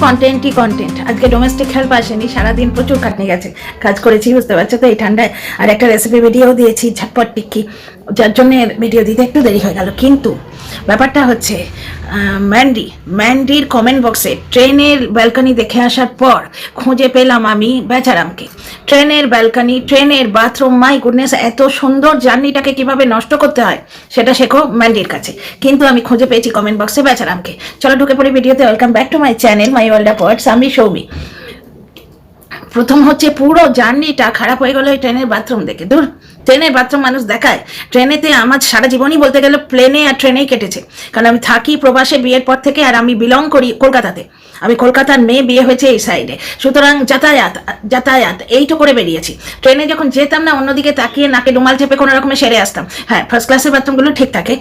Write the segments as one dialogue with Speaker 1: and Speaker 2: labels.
Speaker 1: কন্টেন্টই content. আজকে domestic help আসেনি, সারাদিন প্রচুর খাটনি গেছে, কাজ করেছি, বুঝতে পারছো তো এই ঠান্ডায়। আর একটা রেসিপি ভিডিও দিয়েছি ঝটপট টিক্কি, যার জন্য ভিডিও দিতে একটু দেরি হয়ে গেল। কিন্তু ব্যাপারটা হচ্ছে ম্যান্ডির কমেন্ট বক্সে ট্রেনের ব্যালকনি দেখে আসার পর খুঁজে পেলাম আমি বেচারামকে। ট্রেনের ব্যালকনি, ট্রেনের বাথরুম, মাই গুডনেস, এত সুন্দর জার্নিটাকে কিভাবে নষ্ট করতে হয় সেটা শেখো ম্যান্ডির কাছে। কিন্তু আমি খুঁজে পেয়েছি কমেন্ট বক্সে বেচারামকে। চলো ঢুকে পড়ি ভিডিওতে। Welcome back to my channel my world of words. আমি সৌমি। প্রথম হচ্ছে পুরো জার্নিটা খারাপ হয়ে গেল ওই ট্রেনের বাথরুম দেখে। দূর, ট্রেনের বাথরুম মানুষ দেখায়? ট্রেনেতে আমার সারা জীবনই বলতে গেলে প্লেনে আর ট্রেনেই কেটেছে, কারণ আমি থাকি প্রবাসে বিয়ের পর থেকে, আর আমি বিলং করি কলকাতাতে। আমি কলকাতার মেয়ে, বিয়ে হয়েছে এই সাইডে, সুতরাং যাতায়াত এইটু করে বেরিয়েছি। ট্রেনে যখন যেতাম না, অন্যদিকে তাকিয়ে নাকে রুমাল চেপে কোনো রকমে সেরে আসতাম। হ্যাঁ, ফার্স্ট ক্লাসের বাথরুমগুলো ঠিক থাকে,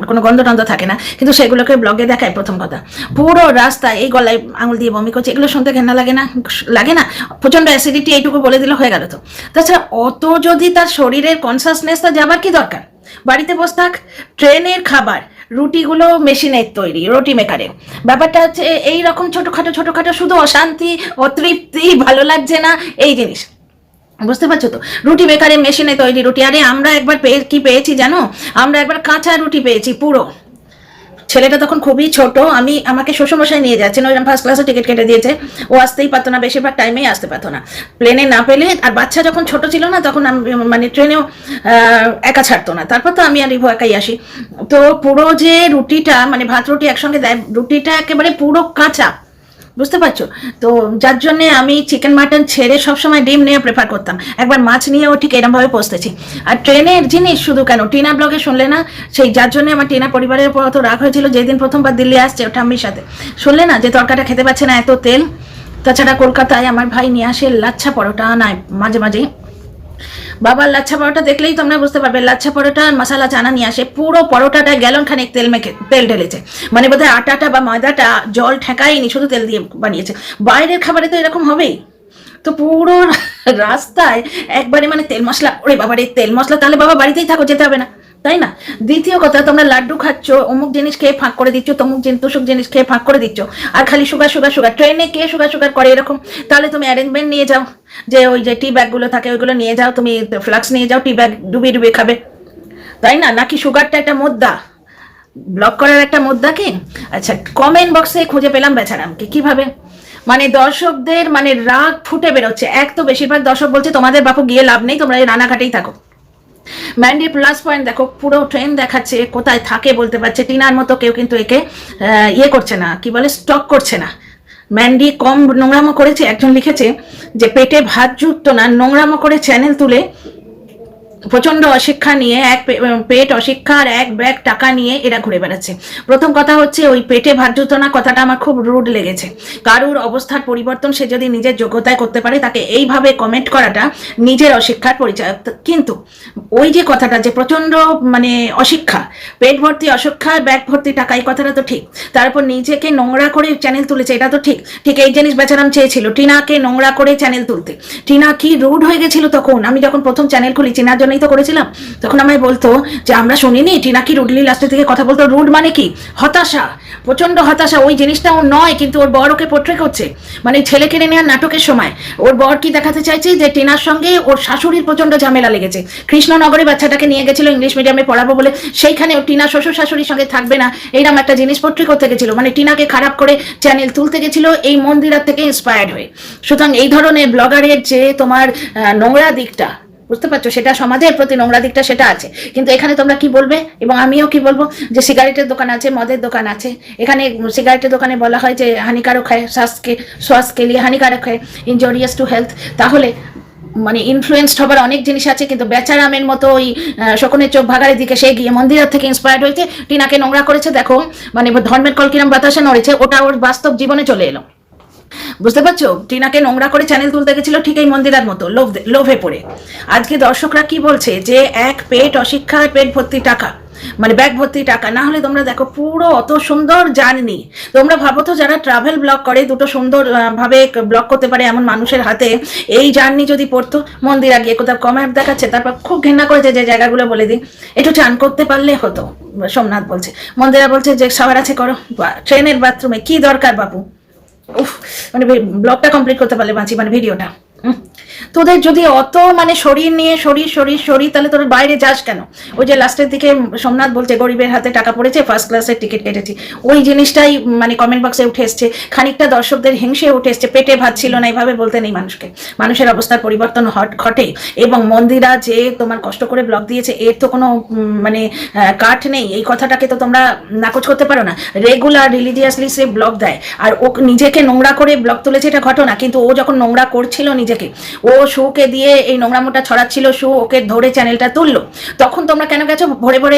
Speaker 1: কোনো গন্ধ টন্ধ থাকে না, কিন্তু সেগুলোকে ব্লগে দেখায়। প্রথম কথা, পুরো রাস্তা এই গলায় আঙুল দিয়ে বমি করছে, এগুলো শুনতে ঘেন্না লাগে না? প্রচন্ড অ্যাসিডিটি, এইটুকু বলে দিলে হয়ে গেল তো। তাছাড়া অত যদি তার শরীরের কনসাসনেসটা যাবার কি দরকার? বাড়িতে বসে থাক। ট্রেনের খাবার, রুটিগুলো মেশিনের তৈরি, রুটি মেকারের। ব্যাপারটা হচ্ছে এইরকম ছোটোখাটো শুধু অশান্তি, অতৃপ্তি, ভালো লাগছে না, এই জিনিস। বুঝতে পারছো তো? রুটি মেকারে মেশিনে তৈরি রুটি। আরে আমরা একবার কি পেয়েছি জানো? আমরা একবার কাঁচা রুটি পেয়েছি পুরো। ছেলেটা তখন খুবই ছোট, আমাকে শ্বশুরমশাই নিয়ে যাচ্ছেন, ওইরকম ফার্স্ট ক্লাসে টিকিট কেটে দিয়েছে। ও আসতেই পারতো না, বেশিরভাগ টাইমেই আসতে পারতো না প্লেনে না পেলে। আর বাচ্চা যখন ছোট ছিল না, তখন মানে ট্রেনেও একা ছাড়তো না। তারপর তো আমি আর রিভু একাই আসি। তো পুরো যে রুটিটা, মানে ভাত রুটি একসঙ্গে দেয়, রুটিটা একেবারে পুরো কাঁচা, বুঝতে পারছো তো? যার জন্যে আমি চিকেন মাটন ছেড়ে সবসময় ডিম নিয়ে প্রেফার করতাম। একবার মাছ নিয়েও ঠিক এরমভাবে পৌঁছেছি। আর ট্রেনের জিনিস শুধু কেন, টিনা ব্লগে শুনলে না? সেই যার জন্য আমার টিনা পরিবারের উপর অত রাগ হয়েছিল যেদিন প্রথমবার দিল্লি আসছে ওটা আম্মির সাথে, শুনলে না যে তরকাটা খেতে পাচ্ছে না, এত তেল। তাছাড়া কলকাতায় আমার ভাই নিয়ে আসে লাচ্ছা পরোটা, আনায় মাঝে মাঝেই। বাবার লাচ্ছা পরোটা দেখলেই তোমরা বুঝতে পারবে, লাচ্ছা পরোটা আর মশালা চানা নিয়ে আসে, পুরো পরোটাটা গ্যালন খানিক তেল ঢেলেছে, মানে বোধহয় আটাটা বা ময়দাটা জল ঠেকায়নি, শুধু তেল দিয়ে বানিয়েছে। বাইরের খাবারে তো এরকম হবেই। তো পুরো রাস্তায় একবারে মানে তেল মশলা, ওরে বাবার এই তেল মশলা, তাহলে বাবা বাড়িতেই থাকো, যেতে হবে না, তাই না? দ্বিতীয় কথা, তোমরা লাড্ডু খাচ্ছ, অমুক জিনিস খেয়ে ফাঁক করে দিচ্ছ, তুসুক জিনিস খেয়ে ফাঁক করে দিচ্ছ, আর খালি সুগার। ট্রেনে কে সুগার করে এরকম? তাহলে তুমি অ্যারেঞ্জমেন্ট নিয়ে যাও, যে ওই যে টি ব্যাগগুলো থাকে ওইগুলো নিয়ে যাও, তুমি ফ্লাক্স নিয়ে যাও, টি ব্যাগ ডুবিয়ে খাবে, তাই না? নাকি সুগারটা একটা মুদ্রা, ব্লক করার একটা মুদ্রা কি? আচ্ছা, কমেন্ট বক্সে খুঁজে পেলাম বেচারামকে। কিভাবে? মানে দর্শকদের মানে রাগ ফুটে বেরোচ্ছে। এক তো বেশিরভাগ দর্শক বলছে তোমাদের বাপু গিয়ে লাভ নেই, তোমরা এই রানাঘাটেই থাকো। ম্যান্ডির প্লাস পয়েন্ট দেখো, পুরো ট্রেন দেখাচ্ছে, কোথায় থাকে বলতে পারছে। টিনার মতো কেউ কিন্তু একে ইয়ে করছে না, কি বলে, স্টক করছে না। ম্যান্ডি কম নোংরামো করেছে। একজন লিখেছে যে পেটে ভাত জুটতো না, নোংরামো করে চ্যানেল তুলে প্রচন্ড অশিক্ষা নিয়ে, এক পেট অশিক্ষা আর এক ব্যাগ টাকা নিয়ে এরা ঘুরে বেড়াচ্ছে। প্রথম কথা হচ্ছে, ওই পেটে ভাত জুতো না কথাটা আমার খুব রুড লেগেছে। কারুর অবস্থার পরিবর্তন সে যদি নিজের যোগ্যতায় করতে পারে, তাকে এইভাবে কমেন্ট করাটা নিজের অশিক্ষার পরিচয়। কিন্তু ওই যে কথাটা যে প্রচন্ড মানে অশিক্ষা, পেট ভর্তি অশিক্ষা, ব্যাগ ভর্তি টাকা, এই কথাটা তো ঠিক। তারপর নিজেকে নোংরা করে চ্যানেল তুলেছে, এটা তো ঠিক। এই জিনিস বেচারাম চেয়েছিল, টিনাকে নোংরা করে চ্যানেল তুলতে। টিনা কি রুড হয়ে গেছিল তখন। আমি যখন প্রথম চ্যানেল খুলি, টিনার জন্যই তো করেছিলাম, তখন আমায় বলতো যে আমরা শুনিনি টিনা কি রুডলি লাস্টের দিকে কথা বলতো। রুড মানে কি? হতাশা, প্রচন্ড হতাশা। ওই জিনিসটা ও নয়, কিন্তু ওর বর ওকে পোট্রে করছে। মানে ছেলে কেড়ে নেওয়ার নাটকের সময় ওর বর কি দেখাতে চাইছে, যে টিনার সঙ্গে ওর শাশুড়ির প্রচন্ড ঝামেলা লেগেছে। কৃষ্ণনগরে বাচ্চাটাকে নিয়ে গেছিল ইংলিশ মিডিয়ামে পড়াবো বলে, সেইখানে ও টিনা শ্বশুর শাশুড়ির সঙ্গে থাকবে না, এইরকম একটা জিনিস পোট্রে করতে গেছিল। মানে টিনাকে খারাপ করে চ্যানেল তুলতে গেছিল এই মন্দিরার থেকে ইন্সপায়ার্ড হয়ে। সুতরাং এই ধরনের ব্লগারের যে তোমার নোংরা দিকটা, বুঝতে পারছো, সেটা সমাজের প্রতি নোংরা দিকটা সেটা আছে। কিন্তু এখানে তোমরা কি বলবে, এবং আমিও কি বলবো, যে সিগারেটের দোকান আছে, মদের দোকান আছে। এখানে সিগারেটের দোকানে বলা হয় যে হানিকারক হয়, শ্বাসকে লিয়ে হানিকারক হয়, ইনজুরিয়াস টু হেলথ। তাহলে মানে ইনফ্লুয়েন্সড হবার অনেক জিনিস আছে, কিন্তু বেচারামের মতো ওই শকুনের চোখ ভাগাড়ের দিকে সে গিয়ে মন্দিরের থেকে ইন্সপায়ার্ড হয়েছে, টিনাকে নোংরা করেছে। দেখো মানে ধর্মের কল কিরম বাতাসে নড়েছে, ওটা ওর বাস্তব জীবনে চলে এলো। বুঝতে পারছো? টিনাকে নোংরা করে চ্যানেল তুলতে গেছিল ঠিক এই মন্দিরার মতো, লোভে পড়ে। আজকে দর্শকরা কি বলছে, যে এক পেট অশিক্ষা, পেট ভর্তি টাকা, মানে ব্যাগ ভর্তি টাকা। না হলে তোমরা দেখো পুরো অত সুন্দর জার্নি। তোমরা ভাবো তো, যারা ট্রাভেল ব্লগ করে, দুটো সুন্দর ভাবে ব্লগ করতে পারে এমন মানুষের হাতে এই জার্নি যদি পড়তো, মন্দিরা গিয়ে কোথাও কমেন্ট দেখাচ্ছে, তারপর খুব ঘৃণা করেছে যে জায়গাগুলো বলে দিই, একটু চান করতে পারলে হতো। সোমনাথ বলছে, মন্দিরা বলছে যে সবার আছে করো, ট্রেনের বাথরুমে কি দরকার বাপু? উফ, মানে ব্লগটা কমপ্লিট করতে পারলে বাঁচি, মানে ভিডিওটা। তোদের যদি অত মানে শরীর নিয়ে শরীর তাহলে তোর বাইরে যাস কেন? ওই যে লাস্টের দিকে সোমনাথ বলছে গরিবের হাতে টাকা পড়েছে, ফার্স্ট ক্লাসের টিকিট কেটেছি, ওই জিনিসটাই মানে কমেন্ট বক্সে উঠে এসছে, খানিকটা দর্শকদের হিংসে উঠে এসছে, পেটে ভাত ছিল না এইভাবে বলতে নেই মানুষকে, মানুষের অবস্থার পরিবর্তন ঘটে। এবং মন্দিরা যে তোমার কষ্ট করে ব্লগ দিয়েছে এর তো কোনো মানে কাট নেই, এই কথাটাকে তো তোমরা নাকচ করতে পারো না। রেগুলার রিলিজিয়াসলি সে ব্লগ দেয়, আর ও নিজেকে নোংরা করে ব্লগ তুলেছে এটা ঘটনা, কিন্তু ও যখন নোংরা করছিল নিজেকে, ও শুকে দিয়ে এই নোংরামোটা ছড়াচ্ছিল, শু ওকে ধরে চ্যানেলটা তুললো, তখন তোমরা কেন গেছো ভরে ভরে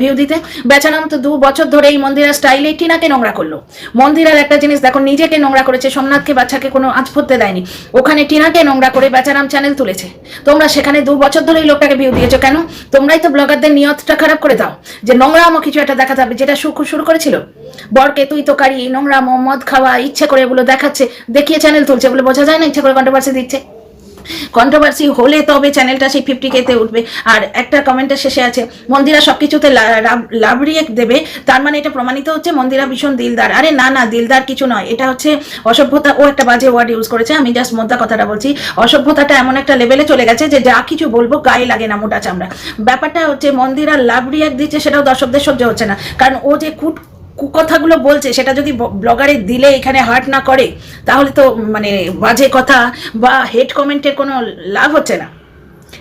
Speaker 1: ভিউ দিতে? বেচারাম তো 2 বছর ধরে এই মন্দিরা স্টাইলে টিনাকে নোংরা করলো। মন্দিরার একটা জিনিস দেখো, নিজেকে নোংরা করেছে, সোমনাথকে বাচ্চাকে কোনো আঁচ ফুটতে দেয়নি, ওখানে টিনাকে নোংরা করে বেচারাম চ্যানেল তুলেছে। তোমরা সেখানে 2 বছর ধরে এই লোকটাকে ভিউ দিয়েছো কেন? তোমরাই তো ব্লগারদের নিয়তটা খারাপ করে দাও, যে নোংরামো কিছু একটা দেখাতে হবে, যেটা শুরু করেছিল বরকে তুই তো কারি, নোংরামো, মদ খাওয়া, ইচ্ছে করে এগুলো দেখাচ্ছে, দেখিয়ে চ্যানেল তুলছে বলে বোঝা যায় না ইচ্ছে করে কন্ট্রোভার্সি দিচ্ছে। কন্ট্রোভার্সি হলে তবে চ্যানেলটা সেই 50K তে উঠবে। আর একটা কমেন্টের শেষে আছে মন্দিরা সবকিছুতে লাভ রিয়েক্ট দেবে, তার মানে এটা প্রমাণিত হচ্ছে মন্দিরা ভীষণ দিলদার। আরে না না, দিলদার কিছু নয়, এটা হচ্ছে অসভ্যতা। ও একটা বাজে ওয়ার্ড ইউজ করেছে, আমি জাস্ট মোদ্দা কথাটা বলছি। অসভ্যতাটা এমন একটা লেভেলে চলে গেছে যে যা কিছু বলবো গায়ে লাগে না, মোটা চামড়া। ব্যাপারটা হচ্ছে মন্দিরা লাভ রিয়েক্ট দিচ্ছে, সেটাও দর্শকদের সহ্য হচ্ছে না, কারণ ও যে কুকথাগুলো বলছে সেটা যদি ব্লগারে দিলে এখানে হার্ট না করে, তাহলে তো মানে বাজে কথা বা হেড কমেন্টের কোনো লাভ হচ্ছে না।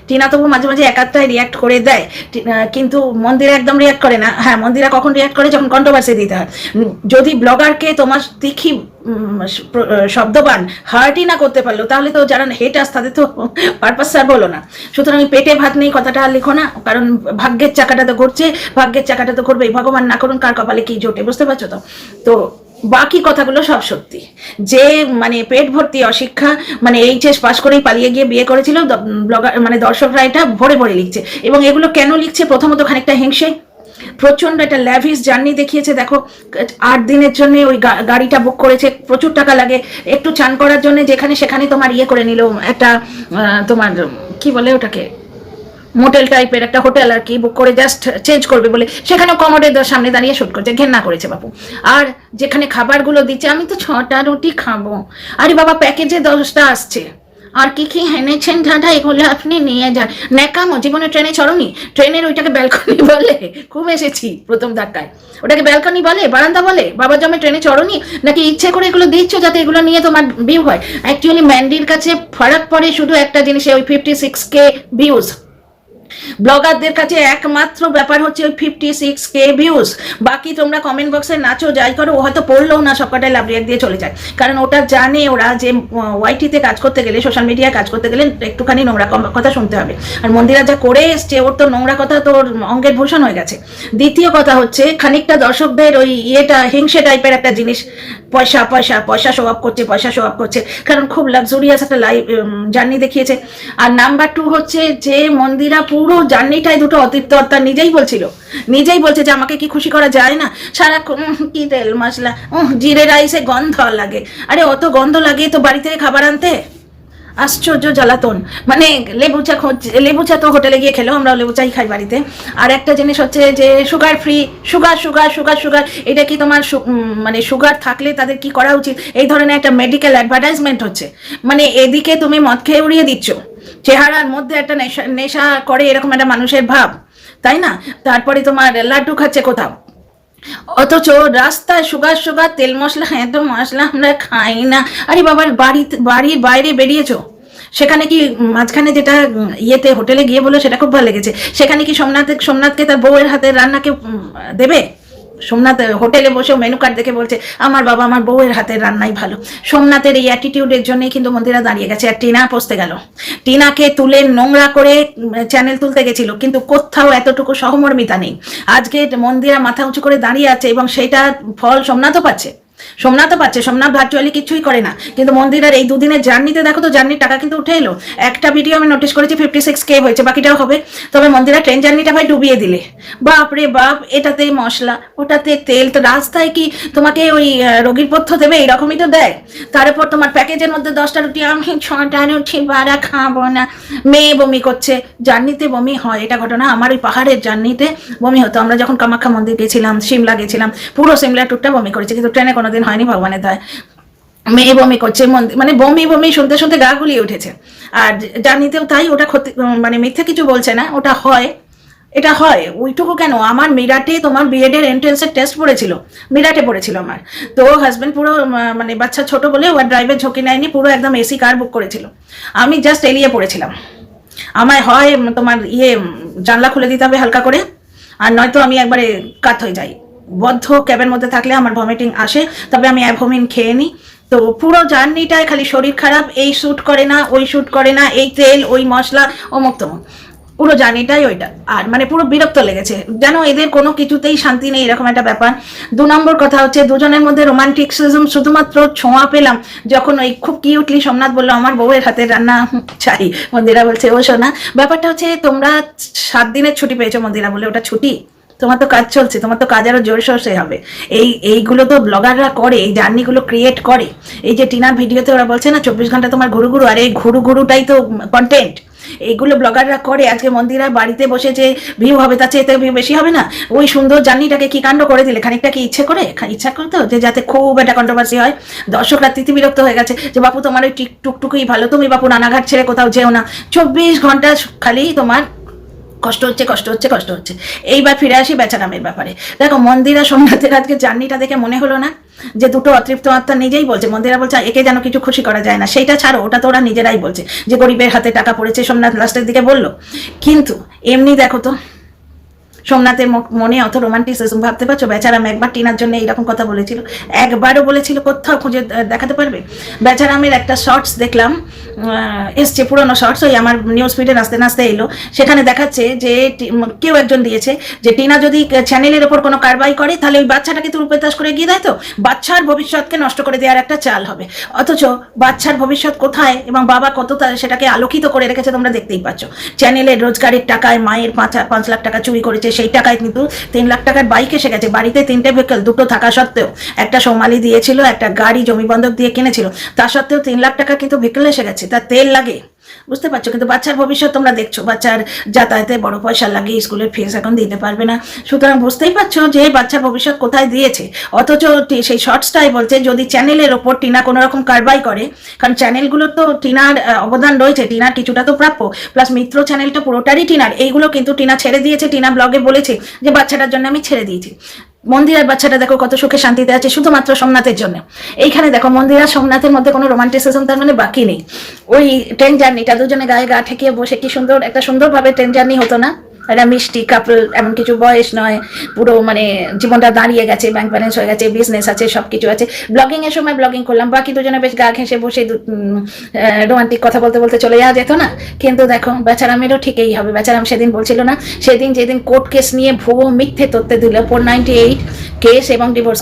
Speaker 1: টিনা তবু মাঝে মাঝে একাত্তায় রিয়াক্ট করে দেয়, কিন্তু মন্দিরা একদম রিয়াক্ট করে না। হ্যাঁ, মন্দিরা কখন রিয়াক্ট করে? যখন কন্ট্রোভার্সি দিতে হয়। যদি ব্লগারকে তোমার তিখি শব্দবান হার্টই না করতে পারলো, তাহলে তো যারা হেটার্স তাদের তো পারপাস সার্ভ হলো না। সুতরাং পেটে ভাত নেই কথাটা আর লিখো না, কারণ ভাগ্যের চাকাটা তো ঘুরছে, ভাগ্যের চাকাটা তো ঘুরবেই, ভগবান না করুন কার কপালে কি জোটে, বুঝতে পারছো তো? তো বাকি কথাগুলো সব সত্যি, যে মানে পেট ভর্তি অশিক্ষা, মানে এইচএস পাস করেই পালিয়ে গিয়ে বিয়ে করেছিল, ব্লগার মানে দর্শকরা এটা ভরে ভরে লিখছে। এবং এগুলো কেন লিখছে? প্রথমত খানিকটা হিংসে, প্রচন্ড একটা ল্যাভিস জার্নি দেখিয়েছে। দেখো 8 দিনের জন্য ওই গাড়িটা বুক করেছে, প্রচুর টাকা লাগে, একটু চান করার জন্য যেখানে সেখানে তোমার ইয়ে করে নিল, একটা তোমার কি বলে ওটাকে, মোটেল টাইপের একটা হোটেল আর কি বুক করে জাস্ট চেঞ্জ করবে বলে, সেখানেও কমোডের সামনে দাঁড়িয়ে শুট করছে, ঘেন্না করেছে বাপু। আর যেখানে খাবারগুলো দিচ্ছে, আমি তো 6টা রুটি খাবো, আরে বাবা প্যাকেজে 10টা আসছে, আর কি কি এনেছেন দাদা এগুলো আপনি নিয়ে যান। ন্যাকামো, জীবনে ট্রেনে চড়নি? ট্রেনের ওইটাকে ব্যালকনি বলে? খুব এসেছি প্রথম ধাক্কায়, ওটাকে ব্যালকনি বলে, বারান্দা বলে? বাবার জমে ট্রেনে চড়নি নাকি ইচ্ছে করে এগুলো দিচ্ছ যাতে এগুলো নিয়ে তোমার ভিউ হয়? অ্যাকচুয়ালি ম্যান্ডির কাছে ফারাক পড়ে শুধু একটা জিনিসে, ওই 56K ভিউজ। ব্লগারদের কাছে একমাত্র ব্যাপার হচ্ছে ওই 56K ভিউজ। বাকি তোমরা কমেন্ট বক্সে নাচো যাই করো, ও হয়তো পড়লেও না, সবকটাই লাভ রিয়াক্ট দিয়ে চলে যায়, কারণ ওটা জানে ওরা যে ওয়াইটিতে কাজ করতে গেলে, সোশ্যাল মিডিয়ায় কাজ করতে গেলে একটুখানি নোংরা কথা শুনতে হবে। আর মন্দিরা যা করে এসছে, ওর তো নোংরা কথা তোর অঙ্গের ভূষণ হয়ে গেছে। দ্বিতীয় কথা হচ্ছে খানিকটা দর্শকদের ওই ইয়েটা হিংসে টাইপের একটা জিনিস, পয়সা পয়সা পয়সা শো আপ করছে, পয়সা শো আপ করছে, কারণ খুব লাক্সুরিয়াস একটা লাইফ জার্নি দেখিয়েছে। আর নাম্বার 2 হচ্ছে যে মন্দিরা পুরো জার্নিটাই দুটো অতিরিক্ত, নিজেই বলছে যে আমাকে কি খুশি করা যায় না, সারাক্ষণ কি তেল মশলা, জিরে রাইসে গন্ধ লাগে। আরে অত গন্ধ লাগে তো বাড়ি থেকে খাবার আনতে? আশ্চর্য জ্বালাতন। মানে লেবু চা তো হোটেলে গিয়ে খেলো, আমরা লেবু চাই খাই বাড়িতে। আর একটা জিনিস হচ্ছে যে সুগার ফ্রি, সুগার, এটা কি তোমার মানে সুগার থাকলে তাদের কি করা উচিত? এই ধরনের একটা মেডিকেল অ্যাডভার্টাইজমেন্ট হচ্ছে। মানে এদিকে তুমি মদ খেয়ে উড়িয়ে দিচ্ছ, চেহারার মধ্যে একটা নেশা করে এরকম একটা মানুষের ভাব, তাই না? তারপরে তোমার লাড্ডু খাচ্ছে কোথাও, অথচ রাস্তায় সুগার তেল মশলা, এত মশলা আমরা খাই না। আরে বাবার বাড়ির বাইরে বেরিয়েছো, সেখানে কি মাঝখানে যেটা ইয়েতে হোটেলে গিয়ে বলো সেটা খুব ভালো লেগেছে, সেখানে কি সোমনাথকে তার বউয়ের হাতের রান্নাকে দেবে? সোমনাথ হোটেলে বসেও মেনু কার্ড দেখে বলছে আমার বাবা আমার বউয়ের হাতের রান্নাই ভালো। সোমনাথের এই অ্যাটিটিউডের জন্যই কিন্তু মন্দিরা দাঁড়িয়ে গেছে, আর টিনা পৌঁছতে গেল। টিনাকে তুলে নোংরা করে চ্যানেল তুলতে গেছিল, কিন্তু কোথাও এতটুকু সহমর্মিতা নেই। আজকে মন্দিরা মাথা উঁচু করে দাঁড়িয়ে আছে, এবং সেটা ফল সোমনাথও পাচ্ছে। সোমনাথ ভার্চুয়ালি কিছুই করে না, কিন্তু মন্দিরের এই 2 দিনের জার্নিতে দেখো তো, জার্নির টাকা কিন্তু উঠে এলো। একটা ভিডিও আমি নোটিস করেছি 56K হয়েছে, বাকিটাও হবে। তবে মন্দিরা ট্রেন জার্নিটা ভাই ডুবিয়ে দিলে, বাপ রে বাপ, এটাতে মশলা ওটাতে তেল, তো রাস্তায় কি তোমাকে ওই রোগীর পথ্য দেবে? এইরকমই তো দেয়। তারপর তোমার প্যাকেজের মধ্যে 10টা রুটি, আমি 6টা রুটি বাড়া খাবো না, মেয়ে বমি করছে। জার্নিতে বমি হয়, এটা ঘটনা। আমার ওই পাহাড়ের জার্নিতে বমি হতো, আমরা যখন কামাখ্যা মন্দির গেছিলাম, সিমলা গেছিলাম, পুরো সিমলা ট্যুরটা বমি করেছি, কিন্তু ট্রেনে কোনোদিন হয়নি, ভগবানের দয়। মেয়ে বমি করছে, মানে বমি বমি শুনতে শুনতে গা গুলিয়ে উঠেছে। আর জার্নিতেও তাই, ওটা মানে মিথ্যে কিছু বলছে না, ওটা হয়, এটা হয়। ওইটুকু কেন, আমার মিরাটে তোমার বিএড এর এন্ট্রেন্সের টেস্ট পড়েছিল, মিরাটে পড়েছিল আমার। তো হাজব্যান্ড পুরো মানে বাচ্চা ছোট বলে ও ড্রাইভের ঝুঁকি নেয়নি, পুরো একদম এসি কার বুক করেছিল। আমি জাস্ট এলিয়ে পড়েছিলাম, আমায় হয় তোমার জানলা খুলে দিতে হবে হালকা করে, আর নয়তো আমি একবারে কাত হয়ে যাই। বদ্ধ ক্যাবের মধ্যে থাকলে আমার ভমিটিং আসে, তবে আমি অ্যাভোমিন খেয়ে নিই। তো পুরো জার্নিটায় খালি শরীর খারাপ, এই শ্যুট করে না, ওই শ্যুট করে না, এই তেল, ওই মশলা, অমুক তমুক, পুরো জার্নিটাই ওইটা। আর মানে পুরো বিরক্ত লেগেছে, যেন এদের কোনো কিছুতেই শান্তি নেই, এরকম একটা ব্যাপার। 2 নম্বর কথা হচ্ছে, দুজনের মধ্যে রোমান্টিকসিজম শুধুমাত্র ছোঁয়া পেলাম যখন ওই খুব কিউটলি সোমনাথ বললো আমার বউয়ের হাতের রান্না চাই, মন্দিরা বলছে ও শোনা। ব্যাপারটা হচ্ছে তোমরা 7 দিনের ছুটি পেয়েছো, মন্দিরা বলে ওটা ছুটি? তোমার তো কাজ চলছে, তোমার তো কাজ আরো জোরসোরসে হবে। এইগুলো তো ব্লগাররা করে, এই জার্নিগুলো ক্রিয়েট করে। এই যে টিনার ভিডিওতে ওরা বলছে না 24 ঘন্টা তোমার ঘুরু ঘুরু, আর এই ঘুরু ঘুরুটাই তো কন্টেন্ট। এইগুলো ব্লগাররা করে। আজকে মন্দিরা বাড়িতে বসে যে ভিউ হবে, তার চেয়ে ভিউ বেশি হবে না? ওই সুন্দর জার্নিটাকে কি কাণ্ড করে দিলে, খানিকটা কি ইচ্ছে করে, ইচ্ছা করতো যে যাতে খুব একটা কন্ট্রোভার্সি হয়, দর্শকরা বিরক্ত হয়ে গেছে যে বাপু তোমার ওই টুকটুকুই ভালো, তুমি বাপু রানাঘাট ছেড়ে কোথাও যেও না, 24 ঘন্টা খালি তোমার কষ্ট হচ্ছে, কষ্ট হচ্ছে, কষ্ট হচ্ছে। এইবার ফিরে আসি বেচারামের ব্যাপারে। দেখো, মন্দিরা সোমনাথের আজকে জার্নিটা দেখে মনে হলো না যে দুটো অতৃপ্ত আত্মা নিজেই বলছে, মন্দিরা বলছে একে যেন কিছু খুশি করা যায় না, সেইটা ছাড়ো, ওটা তো ওরা নিজেরাই বলছে যে গরিবের হাতে টাকা পড়েছে, সোমনাথ লাস্টের দিকে বললো। কিন্তু এমনি দেখো তো, সোমনাথের মনে অত রোমান্টিসিজম, ভাবতে পারছো? বেচারাম একবার টিনার জন্য এইরকম কথা বলেছিল, একবারও বলেছিল? কোথাও খুঁজে দেখাতে পারবে? বেচারামের একটা শর্টস দেখলাম, এসছে পুরোনো শর্টস, ওই আমার নিউজ ফিডে নাচতে নাচতে এলো, সেখানে দেখাচ্ছে যে কেউ একজন দিয়েছে যে টিনা যদি চ্যানেলের ওপর কোনো কারবাই করে তাহলে ওই বাচ্চাটাকে তো রূপে তাস করে গিয়ে দেয়, তো বাচ্চার ভবিষ্যৎকে নষ্ট করে দেওয়ার একটা চাল হবে। অথচ বাচ্চার ভবিষ্যৎ কোথায় এবং বাবা কত সেটাকে আলোকিত করে রেখেছে তোমরা দেখতেই পাচ্ছ। চ্যানেলের রোজগারের টাকায় মায়ের 5 লাখ টাকা চুরি করেছে, সেই টাকায় কিন্তু 3 লাখ টাকার বাইক এসে গেছে। বাড়িতে 3টে ভেহিকল, 2টো থাকা সত্ত্বেও, একটা সোমালি দিয়েছিল, একটা গাড়ি জমি বন্ধক দিয়ে কিনেছিল, তা সত্ত্বেও 3 লাখ টাকা কিন্তু ভেহিকল এসে গেছে, তার তেল লাগে, বুঝতে পারছো? কিন্তু বাচ্চার ভবিষ্যৎ তোমরা দেখছো, বাচ্চার যাতায়াতে বড় পয়সা লাগে, স্কুলের ফিস এখন দিতে পারবে না, সুতরাং বুঝতেই পারছো যে বাচ্চার ভবিষ্যৎ কোথায় দিয়েছে। অথচ সেই শর্টসটাই বলছে যদি চ্যানেলের ওপর টিনা কোনো রকম কারবাই করে, কারণ চ্যানেলগুলোর তো টিনার অবদান রয়েছে, টিনার কিছুটা তো প্রাপ্য, প্লাস মিত্র চ্যানেলটা পুরোটারই টিনার, এইগুলো কিন্তু টিনা ছেড়ে দিয়েছে। টিনা ব্লগে বলেছে যে বাচ্চাটার জন্য আমি ছেড়ে দিয়েছি। মন্দিরার বাচ্চাটা দেখো কত সুখে শান্তিতে আছে শুধুমাত্র সোমনাথের জন্য। এইখানে দেখো মন্দিরা সোমনাথের মধ্যে কোনো রোমান্টিসিজম তার মানে বাকি নেই। ওই ট্রেন জার্নিটা দুজনে গায়ে গা ঠেকিয়ে বসে কি সুন্দর একটা সুন্দরভাবে ট্রেন জার্নি হতো না? একটা মিষ্টি কাপল, এমন কিছু বয়স নয়, পুরো মানে জীবনটা দাঁড়িয়ে গেছে, ব্যাংক ব্যালেন্স হয়ে গেছে, বিজনেস আছে, সব কিছু আছে। ব্লগিং এর সময় ব্লগিং করলাম, বাকি দুজনে বেশ গা ঘেঁষে বসে রোমান্টিক কথা বলতে বলতে চলে যাওয়া যেত না? কিন্তু দেখো বেচারামেরও ঠিক এই হবে। বেচারাম সেদিন বলছিল না, সেদিন যেদিন কোর্ট কেস নিয়ে ভুয়ো মিথ্যে তথ্য দিল, 498 কেস এবং ডিভোর্স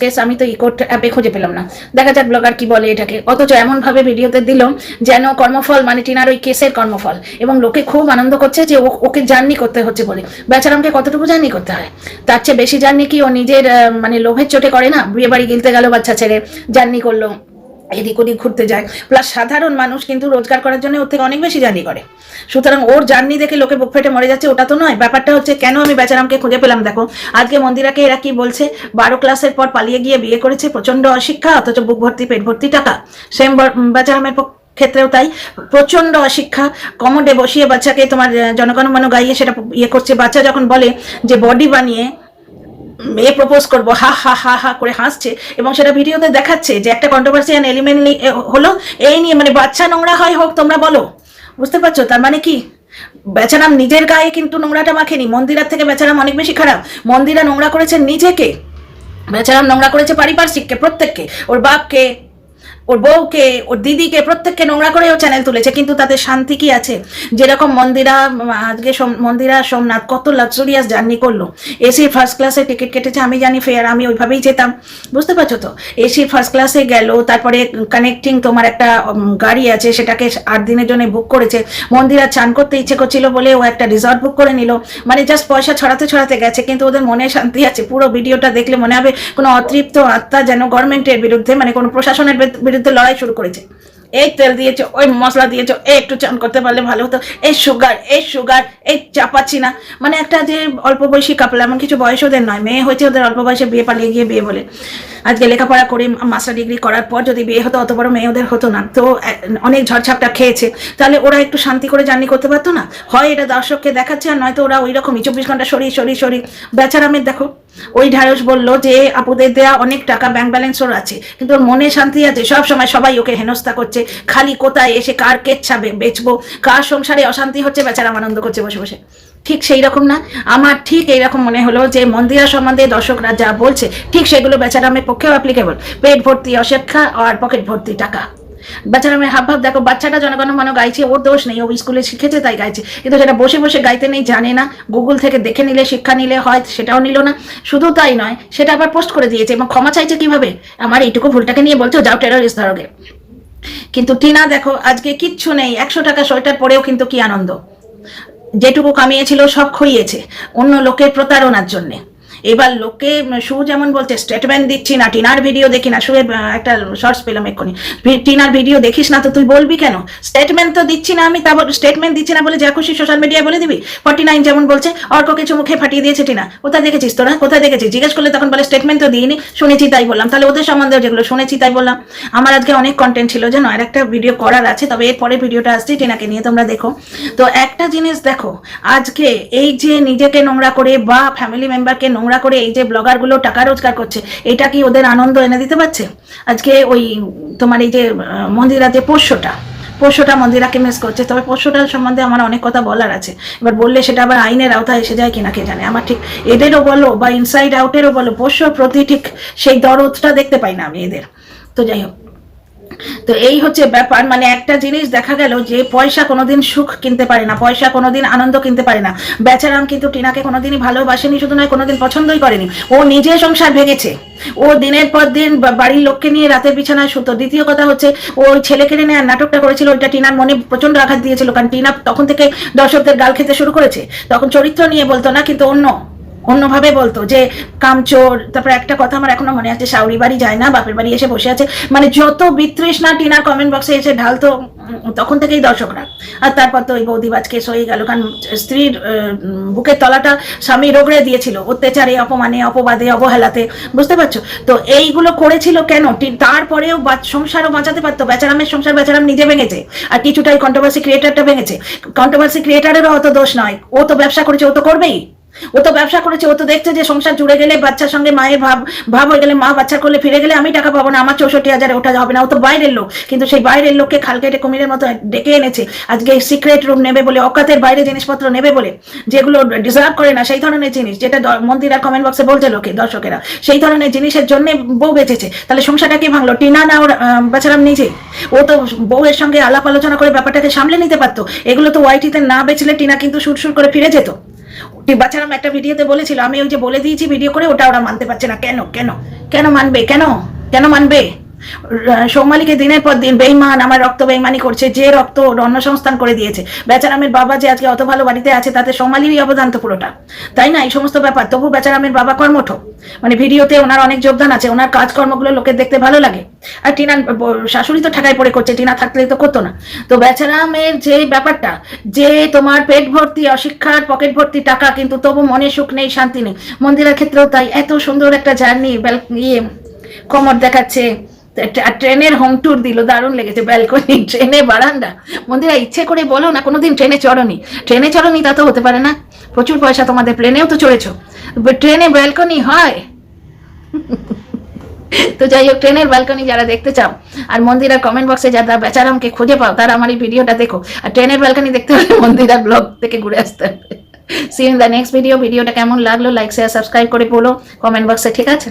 Speaker 1: কেস, আমি তো কোর্ট অ্যাপে খুঁজে পেলাম না। দেখা যাক ব্লগার কি বলে এটাকে। অথচ এমন ভাবে ভিডিওতে দিল যেন কর্মফল মানে টিনার ওই কেসের কর্মফল, এবং লোকে খুব আনন্দ করছে যে ওকে জার্নি করতে হচ্ছে বলে। বেচারামকে কতটুকু জার্নি করতে হয়? তার চেয়ে বেশি জার্নি কি ও নিজের মানে লোভের চোটে করে না? বিয়ে বাড়ি গিলতে গেল, বাচ্চা ছেড়ে জার্নি করলো, এদিক ওদিক ঘুরতে যায়। প্লাস সাধারণ মানুষ কিন্তু রোজগার করার জন্য ওর থেকে অনেক বেশি জার্নি করে, সুতরাং ওর জার্নি দেখে লোকে বুক ফেটে মরে যাচ্ছে, ওটা তো নয়। ব্যাপারটা হচ্ছে কেন আমি বেচারামকে খুঁজে পেলাম দেখো। আজকে মন্দিরাকে এরা কি বলছে, 12 ক্লাসের পর পালিয়ে গিয়ে বিয়ে করেছে, প্রচন্ড অশিক্ষা, অথচ বুক ভর্তি পেট ভর্তি টাকা। সেম বেচারামের ক্ষেত্রেও তাই, প্রচন্ড অশিক্ষা, কমোডে বসিয়ে বাচ্চাকে তোমার জনগণমন গাইয়ে সেটা ইয়ে করছে। বাচ্চা যখন বলে যে বডি বানিয়ে মেয়ে প্রপোজ করবো, হা হা হা হা করে হাসছে, এবং সেটা ভিডিওতে দেখাচ্ছে যে একটা কন্ট্রোভার্সিয়াল এলিমেন্ট হলো এই নিয়ে, মানে বাচ্চা নোংরা হয় হোক, তোমরা বলো, বুঝতে পারছো? তার মানে কি বেচারাম নিজের গায়ে কিন্তু নোংরাটা মাখেনি, মন্দিরার থেকে বেচারাম অনেক বেশি খারাপ। মন্দিরা নোংরা করেছে নিজেকে, বেচারাম নোংরা করেছে পারিপার্শ্বিককে, প্রত্যেককে, ওর বাপকে, ওর বউকে, ওর দিদিকে, প্রত্যেককে নোংরা করে ও চ্যানেল তুলেছে। কিন্তু তাতে শান্তি কি আছে? যেরকম মন্দিরা আজকে মন্দিরা সোমনাথ কত লাক্সারিয়াস জার্নি করলো, এসির ফার্স্ট ক্লাসে টিকিট কেটেছে, আমি জানি ফেয়ার, আমি ওইভাবেই যেতাম, বুঝতে পারছো তো? এসির ফার্স্ট ক্লাসে গেল, তারপরে কানেক্টিং তোমার একটা গাড়ি আছে, সেটাকে 8 দিনের জন্য বুক করেছে। মন্দিরা চান করতে ইচ্ছে করছিল বলে ও একটা রিসর্ট বুক করে নিল, মানে জাস্ট পয়সা ছড়াতে ছড়াতে গেছে, কিন্তু ওদের মনে শান্তি আছে। পুরো ভিডিওটা দেখলে মনে হবে কোনো অতৃপ্ত আত্মা যেন গভর্নমেন্টের বিরুদ্ধে, মানে কোনো প্রশাসনের বিরুদ্ধে লড়াই শুরু করেছে। এই তেল দিয়েছো, ওই মশলা দিয়েছো, একটু চান করতে পারলে ভালো হতো, এই সুগার, এই চাপাচ্ছি না। মানে একটা যে অল্প বয়সী কাপল, এমন কিছু বয়স ওদের নয়, মেয়ে হয়েছে ওদের অল্প বয়সে, বিয়ে পালিয়ে গিয়ে বিয়ে বলে। আজকে লেখাপড়া করে মাস্টার ডিগ্রি করার পর যদি বিয়ে হতো অত বড় মেয়ে ওদের হতো না। তো অনেক ঝড়ঝাপটা খেয়েছে, তাহলে ওরা একটু শান্তি করে জার্নি করতে পারতো না? হয় এটা দর্শককে দেখাচ্ছে, আর নয়তো ওরা ওই রকমই 24 ঘন্টা সরি। বেচারামের দেখো, ওই ঢাড়স বললো যে আপুদের দেয়া অনেক টাকা, ব্যাংক ব্যালেন্স ওর আছে, কিন্তু ওর মনে শান্তি আছে? সব সময় সবাই ওকে হেনস্থা করছে, খালি কোথায় এসে কার কেচ্ছা বেচবো, কার সংসারে অশান্তি হচ্ছে, বেচারাম আনন্দ করছে বসে বসে। ঠিক সেই রকম না? আমার ঠিক এইরকম মনে হলো যে মন্দিরা সম্বন্ধে দর্শকরা যা বলছে ঠিক সেগুলো বেচারামের পক্ষেও অ্যাপ্লিকেবল। পেট ভর্তি অশিক্ষা আর পকেট ভর্তি টাকা। বেচারামের হাবভাব দেখো, বাচ্চাটা জনগণ মন গাইছে, ওর দোষ নেই, ও স্কুলে শিখেছে তাই গাইছে, কিন্তু সেটা বসে বসে গাইতে নেই, জানে না। গুগল থেকে দেখে নিলে, শিক্ষা নিলে হয়, সেটাও নিল না। শুধু তাই নয়, সেটা আবার পোস্ট করে দিয়েছে এবং ক্ষমা চাইছে কিভাবে, আমার এইটুকু ভুলটাকে নিয়ে বলছো যাও টেররিস্ট ধরোগে। কিন্তু টিনা দেখো আজকে কিচ্ছু নেই, 100 টাকা সোয়েটার পরেও কিন্তু কি আনন্দ, যেটুকু কামিয়েছিল সব খইয়েছে অন্য লোকের প্রতারণার জন্যে। এবার লোকে শু যেমন বলছে স্টেটমেন্ট দিচ্ছি না, টিনার ভিডিও দেখি না, শুয়ে একটা শর্টস পেলাম এক্ষুনি, টিনার ভিডিও দেখিস না তো তুই বলবি কেন? স্টেটমেন্ট তো দিচ্ছি না আমি, তারপর স্টেটমেন্ট দিচ্ছি না বলে যা খুশি সোশ্যাল মিডিয়ায় বলে দিবি? 49 যেমন বলছে অর্ক কিছু মুখে ফাটিয়ে দিয়েছে টিনা, কোথায় দেখেছিস তোরা, কোথায় দেখেছিস? জিজ্ঞেস করলে তখন বলে স্টেটমেন্ট তো দিইনি, শুনেছি তাই বললাম। তাহলে ওদের সম্বন্ধেও যেগুলো শুনেছি তাই বললাম। আমার আজকে অনেক কন্টেন্ট ছিল যেন, আর একটা ভিডিও করার আছে, তবে এর পরে ভিডিওটা আসছে টিনাকে নিয়ে, তোমরা দেখো। তো একটা জিনিস দেখো, আজকে এই যে নিজেকে নোংরা করে বা ফ্যামিলি মেম্বারকে নোংরা করে এই যে ব্লগার গুলো টাকা রোজগার করছে, এটা কি ওদের আনন্দ এনে দিতে পারছে? আজকে ওই তোমার এই যে মন্দিরা যে পোষ্যটা মন্দিরাকে মিস করছে, তবে পোষ্যটার সম্বন্ধে আমার অনেক কথা বলার আছে। এবার বললে সেটা আবার আইনের আওতায় এসে যায় কিনা কে জানে। আমার ঠিক এদেরও বলো বা ইনসাইড আউটেরও বলো, পোষ্যর প্রতি ঠিক সেই দরদটা দেখতে পাই না আমি এদের। তো যাই হোক, তো এই হচ্ছে ব্যাপার। মানে একটা জিনিস দেখা গেল যে পয়সা কোনোদিন সুখ কিনতে পারে না, পয়সা কোনোদিন আনন্দ কিনতে পারে না। বেচারাম কিন্তু টিনাকে কোনোদিনই ভালোবাসেনি, শুধু নয় কোনোদিন পছন্দই করেনি। ও নিজে সংসার ভেঙেছে, ও দিনের পর দিন বাড়ির লোককে নিয়ে রাতের বিছানায় শুতো। দ্বিতীয় কথা হচ্ছে, ওই ছেলেকে নিয়ে নাটকটা করেছিল, ওইটা টিনার মনে প্রচন্ড আঘাত দিয়েছিল, কারণ টিনা তখন থেকে দর্শকদের গাল খেতে শুরু করেছে। তখন চরিত্র নিয়ে বলতো না, কিন্তু অন্যভাবে বলতো যে কামচোর। তারপরে একটা কথা আমার এখনো মনে আছে, শাউরি বাড়ি যায় না, বাপের বাড়ি এসে বসে আছে। মানে যত বিতৃষ্ণা টিনার কমেন্ট বক্সে এসে ঢালতো তখন থেকেই দর্শকরা। আর তারপর তো ওই বৌদিবাজ কেস হয়ে গেল, কারণ স্ত্রীর বুকের তলাটা স্বামী রগড়ে দিয়েছিল অত্যাচারে, অপমানে, অপবাদে, অবহেলাতে, বুঝতে পারছো? তো এইগুলো করেছিল কেন? তারপরেও সংসারও বাঁচাতে পারতো। বেচারামের সংসার বেচারাম নিজে ভেঙেছে, আর কিছুটাই কন্ট্রোভার্সি ক্রিয়েটারটা ভেঙেছে। কন্ট্রোভার্সি ক্রিয়েটারেরও অত দোষ নয়, ও তো ব্যবসা করেছে, ও তো করবেই। ও তো ব্যবসা করেছে, ও তো দেখছে যে সংসার জুড়ে গেলে, বাচ্চার সঙ্গে মায়ের ভাব হয়ে গেলে, মা বাচ্চার করলে ফিরে গেলে আমি টাকা পাবো না, আমার 64,000 ওটা হবে না। ও তো বাইরের লোক, কিন্তু সেই বাইরের লোককে খাল কেটে কুমিরের মতো ডেকে এনেছে। আজকে সিক্রেট রুম নেবে বলে, অকাতের বাইরে জিনিসপত্র নেবে বলে, যেগুলো ডিজার্ভ করে না সেই ধরনের জিনিস, যেটা মন্দিরার কমেন্ট বক্সে বলছে লোকে, দর্শকেরা, সেই ধরনের জিনিসের জন্য বউ বেঁচেছে। তাহলে সংসারটা কি ভাঙলো? টিনা না ওর বেচারাম নিজে? ও তো বউয়ের সঙ্গে আলাপ আলোচনা করে ব্যাপারটাকে সামলে নিতে পারতো। এগুলো তো ওয়াইটিতে না বেচলে টিনা কিন্তু সুর করে ফিরে যেত। বাচ্চারাম একটা ভিডিওতে বলেছিল, আমি ওই যে বলে দিয়েছি ভিডিও করে, ওটা ওরা মানতে পারছে না। কেন মানবে? কেন মানবে? সৌমালিকে দিনের পর দিন বেইমান, আমার রক্ত বেইমানি করছে, যে রক্ত অন্য সংস্থান করে দিয়েছে। বেচারামের বাবা যে আজকে অত ভালো বাড়িতে আছে, তাতে সৌমালিরই অবদান তো পুরোটা, তাই না? এই সমস্ত ব্যাপার, তবু বেচারামের বাবা কর্মঠ, মানে ভিডিওতে ওনার অনেক যোগদান আছে, ওনার কাজকর্মগুলো লোকের দেখতে ভালো লাগে। আর টিনার শাশুড়ি তো ঠাকায় পড়ে করছে, টিনা থাকলে তো করতো না। তো বেচারামের যে ব্যাপারটা, যে তোমার পেট ভর্তি অশিক্ষার, পকেট ভর্তি টাকা, কিন্তু তবু মনে সুখ নেই, শান্তি নেই। মন্দিরের ক্ষেত্রেও তাই। এত সুন্দর একটা জার্নি, কোমর দেখাচ্ছে, ট্রেনের হোম ট্যুর দিল, দারুণ লেগেছে। ব্যালকনি, ট্রেনে বারান্দা। মন্দিরা ইচ্ছে করে বলো না কোনোদিন ট্রেনে চড়নি, তা তো হতে পারে না। প্রচুর পয়সা তোমাদের, প্লেনেও তো চড়েছো, ট্রেনে ব্যালকনি হয়? তো যাই হোক, ট্রেনের ব্যালকনি যারা দেখতে চাও, আর মন্দিরার কমেন্ট বক্সে যারা বেচারামকে খুঁজে পাও, তারা আমার এই ভিডিওটা দেখো। আর ট্রেনের ব্যালকনি দেখতে হলে মন্দিরার ব্লগ থেকে ঘুরে আসতে হবে। See you in the next video. ভিডিওটা কেমন লাগলো লাইক শেয়ার সাবস্ক্রাইব করে বলো কমেন্ট বক্সে, ঠিক আছে?